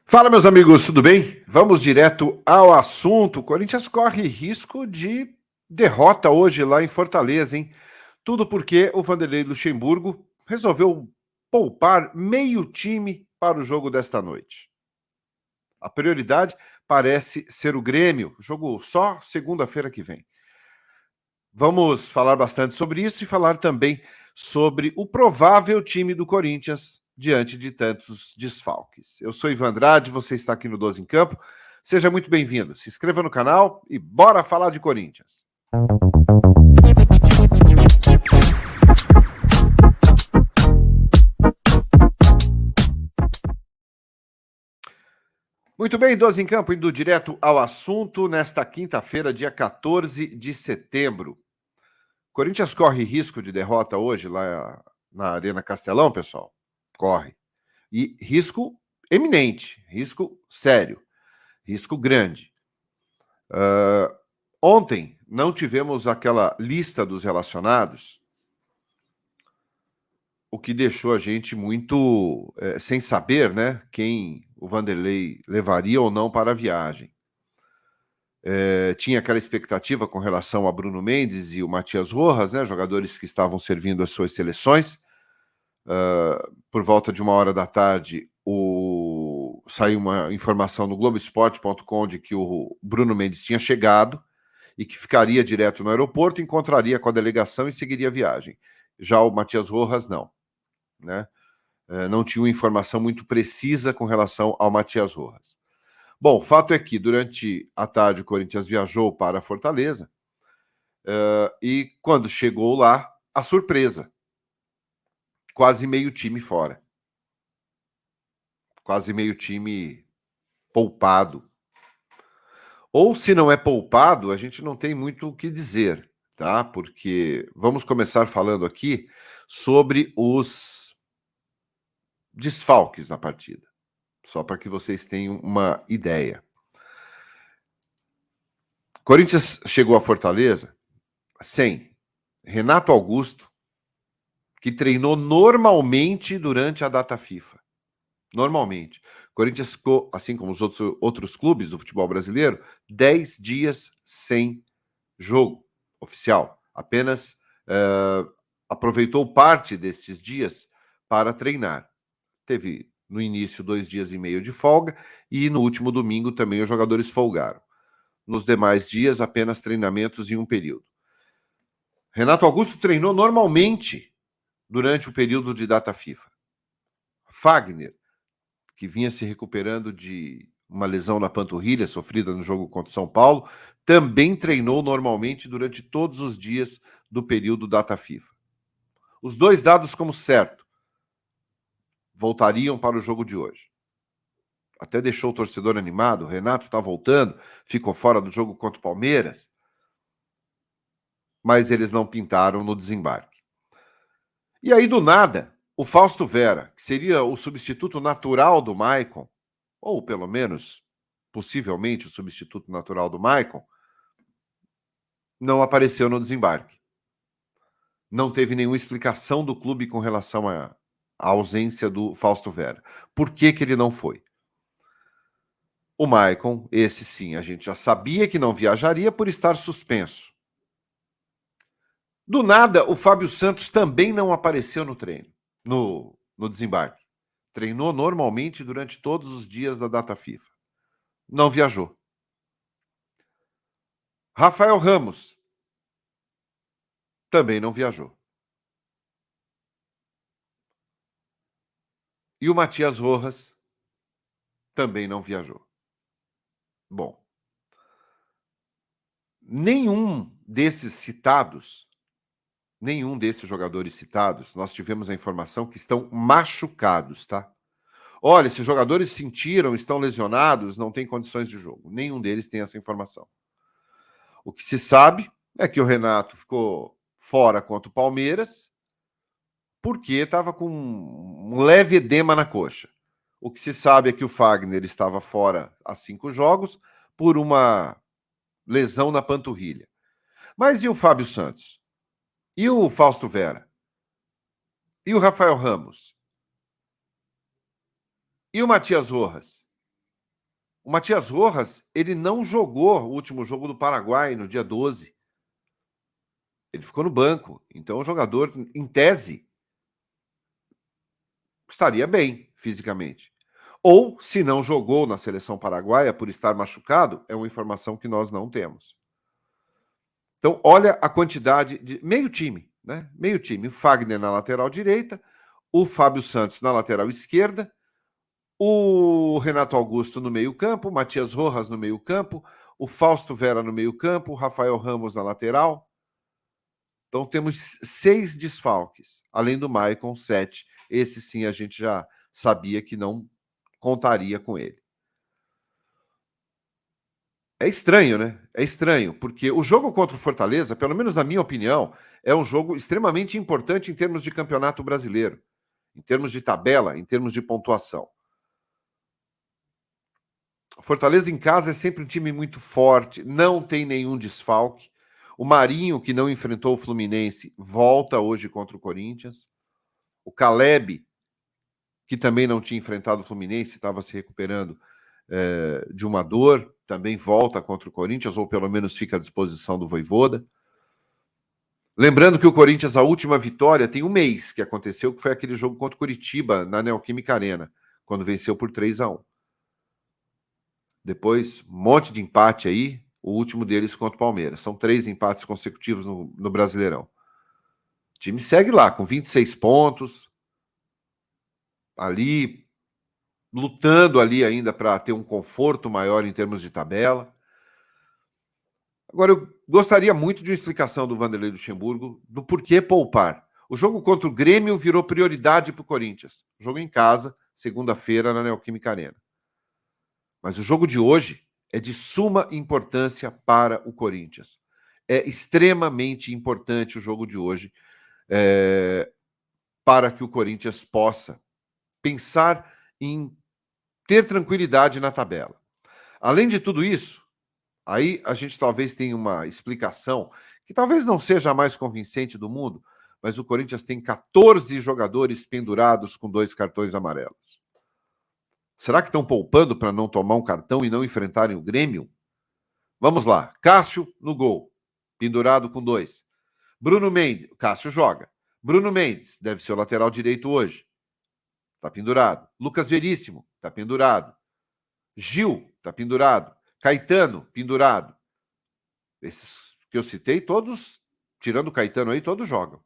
Fala, meus amigos, tudo bem? Vamos direto ao assunto. O Corinthians corre risco de derrota hoje lá em Fortaleza, hein? Tudo porque o Vanderlei Luxemburgo resolveu poupar meio time para o jogo desta noite. A prioridade parece ser o Grêmio, jogo só segunda-feira que vem. Vamos falar bastante sobre isso e falar também sobre o provável time do Corinthians diante de tantos desfalques. Eu sou Ivan Andrade, você está aqui no 12 em Campo. Seja muito bem-vindo. Se inscreva no canal e bora falar de Corinthians. Muito bem, 12 em Campo, indo direto ao assunto nesta quinta-feira, dia 14 de setembro. Corinthians corre risco de derrota hoje lá na Arena Castelão, pessoal? Corre. E risco eminente, risco sério, risco grande. Ontem não tivemos aquela lista dos relacionados, o que deixou a gente muito sem saber, né, quem o Vanderlei levaria ou não para a viagem. Tinha aquela expectativa com relação a Bruno Mendes e o Matias Rojas, né, jogadores que estavam servindo as suas seleções. Por volta de 13h, saiu uma informação no Globoesporte.com de que o Bruno Mendes tinha chegado e que ficaria direto no aeroporto, encontraria com a delegação e seguiria a viagem. Já o Matias Rojas, não. Né? Não tinha uma informação muito precisa com relação ao Matias Rojas. Bom, o fato é que durante a tarde o Corinthians viajou para Fortaleza e quando chegou lá, a surpresa. Quase meio time fora. Quase meio time poupado. Ou se não é poupado, a gente não tem muito o que dizer, tá? Porque vamos começar falando aqui sobre os desfalques na partida. Só para que vocês tenham uma ideia. Corinthians chegou a Fortaleza sem Renato Augusto, que treinou normalmente durante a data FIFA. Normalmente. Corinthians ficou, assim como os outros clubes do futebol brasileiro, 10 dias sem jogo oficial. Apenas aproveitou parte desses dias para treinar. Teve, no início, 2 dias e meio de folga e no último domingo também os jogadores folgaram. Nos demais dias, apenas treinamentos em um período. Renato Augusto treinou normalmente durante o período de data FIFA. Fagner, que vinha se recuperando de uma lesão na panturrilha sofrida no jogo contra o São Paulo, também treinou normalmente durante todos os dias do período data FIFA. Os dois dados como certo voltariam para o jogo de hoje. Até deixou o torcedor animado, o Renato está voltando, ficou fora do jogo contra o Palmeiras, mas eles não pintaram no desembarque. E aí, do nada, o Fausto Vera, que seria o substituto natural do Maicon, ou pelo menos, possivelmente, o substituto natural do Maicon, não apareceu no desembarque. Não teve nenhuma explicação do clube com relação à ausência do Fausto Vera. Por que ele não foi? O Maicon, esse sim, a gente já sabia que não viajaria por estar suspenso. Do nada, o Fábio Santos também não apareceu no treino, no desembarque. Treinou normalmente durante todos os dias da data FIFA. Não viajou. Rafael Ramos também não viajou. E o Matias Rojas também não viajou. Bom, nenhum desses jogadores citados, nós tivemos a informação que estão machucados, tá? Olha, esses jogadores sentiram, estão lesionados, não têm condições de jogo. Nenhum deles tem essa informação. O que se sabe é que o Renato ficou fora contra o Palmeiras porque estava com um leve edema na coxa. O que se sabe é que o Fagner estava fora há 5 jogos por uma lesão na panturrilha. Mas e o Fábio Santos? E o Fausto Vera? E o Rafael Ramos? E o Matias Rojas? O Matias Rojas, ele não jogou o último jogo do Paraguai no dia 12. Ele ficou no banco. Então, o jogador, em tese, estaria bem fisicamente. Ou, se não jogou na seleção paraguaia por estar machucado, é uma informação que nós não temos. Então, olha a quantidade de... Meio time, né? Meio time. O Fagner na lateral direita, o Fábio Santos na lateral esquerda, o Renato Augusto no meio-campo, o Matias Rojas no meio-campo, o Fausto Vera no meio-campo, o Rafael Ramos na lateral. Então temos 6 desfalques, além do Maicon, 7. Esse sim a gente já sabia que não contaria com ele. É estranho, né? É estranho, porque o jogo contra o Fortaleza, pelo menos na minha opinião, é um jogo extremamente importante em termos de campeonato brasileiro, em termos de tabela, em termos de pontuação. Fortaleza em casa é sempre um time muito forte, não tem nenhum desfalque. O Marinho, que não enfrentou o Fluminense, volta hoje contra o Corinthians. O Caleb, que também não tinha enfrentado o Fluminense, estava se recuperando de uma dor, também volta contra o Corinthians, ou pelo menos fica à disposição do Vojvoda. Lembrando que o Corinthians, a última vitória, tem um mês que aconteceu, que foi aquele jogo contra o Curitiba, na Neoquímica Arena, quando venceu por 3-1. Depois, um monte de empate aí, o último deles contra o Palmeiras. São 3 empates consecutivos no Brasileirão. O time segue lá, com 26 pontos, ali, lutando ali ainda para ter um conforto maior em termos de tabela. Agora, eu gostaria muito de uma explicação do Vanderlei Luxemburgo do porquê poupar. O jogo contra o Grêmio virou prioridade para o Corinthians. Jogo em casa, segunda-feira, na Neoquímica Arena. Mas o jogo de hoje é de suma importância para o Corinthians. É extremamente importante o jogo de hoje para que o Corinthians possa pensar em ter tranquilidade na tabela. Além de tudo isso, aí a gente talvez tenha uma explicação que talvez não seja a mais convincente do mundo, mas o Corinthians tem 14 jogadores pendurados com 2 cartões amarelos. Será que estão poupando para não tomar um cartão e não enfrentarem o Grêmio? Vamos lá. Cássio no gol, pendurado com 2. Bruno Mendes, Cássio joga. Bruno Mendes, deve ser o lateral direito hoje. Está pendurado. Lucas Veríssimo, está pendurado. Gil, está pendurado. Caetano, pendurado. Esses que eu citei, todos, tirando o Caetano aí, todos jogam.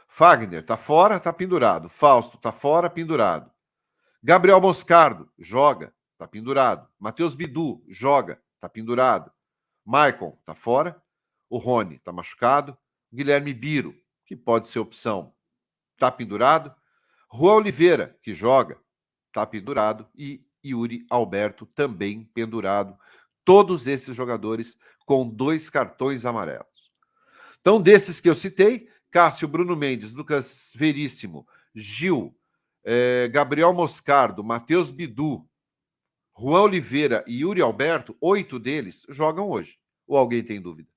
Fagner, está fora, está pendurado. Fausto, está fora, pendurado. Gabriel Moscardo, joga, está pendurado. Matheus Bidu, joga, está pendurado. Maicon, está fora. O Rony, está machucado. Guilherme Biro, que pode ser opção, está pendurado. Juan Oliveira, que joga, está pendurado. E Yuri Alberto, também pendurado. Todos esses jogadores com 2 cartões amarelos. Então, desses que eu citei, Cássio, Bruno Mendes, Lucas Veríssimo, Gil, Gabriel Moscardo, Matheus Bidu, Juan Oliveira e Yuri Alberto, 8 deles jogam hoje. Ou alguém tem dúvida?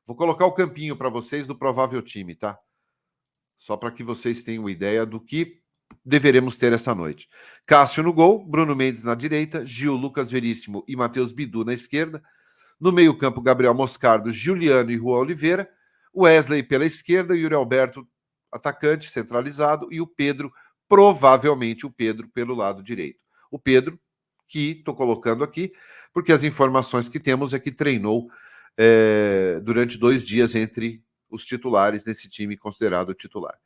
Vou colocar o campinho para vocês do provável time, tá? Só para que vocês tenham ideia do que deveremos ter essa noite. Cássio no gol, Bruno Mendes na direita, Gil, Lucas Veríssimo e Matheus Bidu na esquerda. No meio-campo, Gabriel Moscardo, Juliano e Juan Oliveira. Wesley pela esquerda, Yuri Alberto, atacante, centralizado, e o Pedro, provavelmente o Pedro pelo lado direito. O Pedro, que estou colocando aqui, porque as informações que temos é que treinou durante 2 dias entre os titulares desse time considerado titular.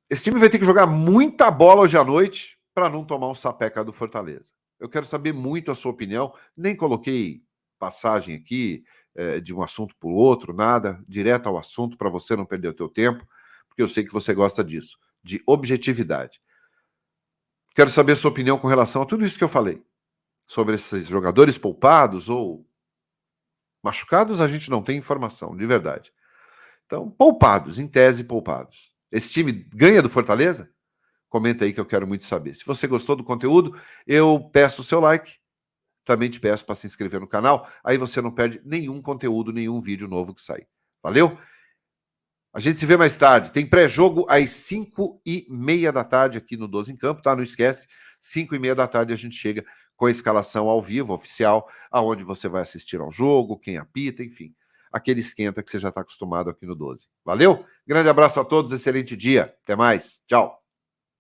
Esse time vai ter que jogar muita bola hoje à noite para não tomar um sapeca do Fortaleza. Eu quero saber muito a sua opinião. Nem coloquei passagem aqui de um assunto para o outro, nada, direto ao assunto para você não perder o teu tempo, porque eu sei que você gosta disso, de objetividade. Quero saber a sua opinião com relação a tudo isso que eu falei, sobre esses jogadores poupados ou machucados, a gente não tem informação, de verdade. Então, poupados, em tese, poupados. Esse time ganha do Fortaleza? Comenta aí que eu quero muito saber. Se você gostou do conteúdo, eu peço o seu like. Também te peço para se inscrever no canal. Aí você não perde nenhum conteúdo, nenhum vídeo novo que sair. Valeu? A gente se vê mais tarde. Tem pré-jogo às 5h30 da tarde aqui no 12 em Campo, tá? Não esquece. 5h30 da tarde a gente chega com a escalação ao vivo, oficial, aonde você vai assistir ao jogo, quem apita, enfim. Aquele esquenta que você já está acostumado aqui no 12. Valeu? Grande abraço a todos, excelente dia. Até mais. Tchau.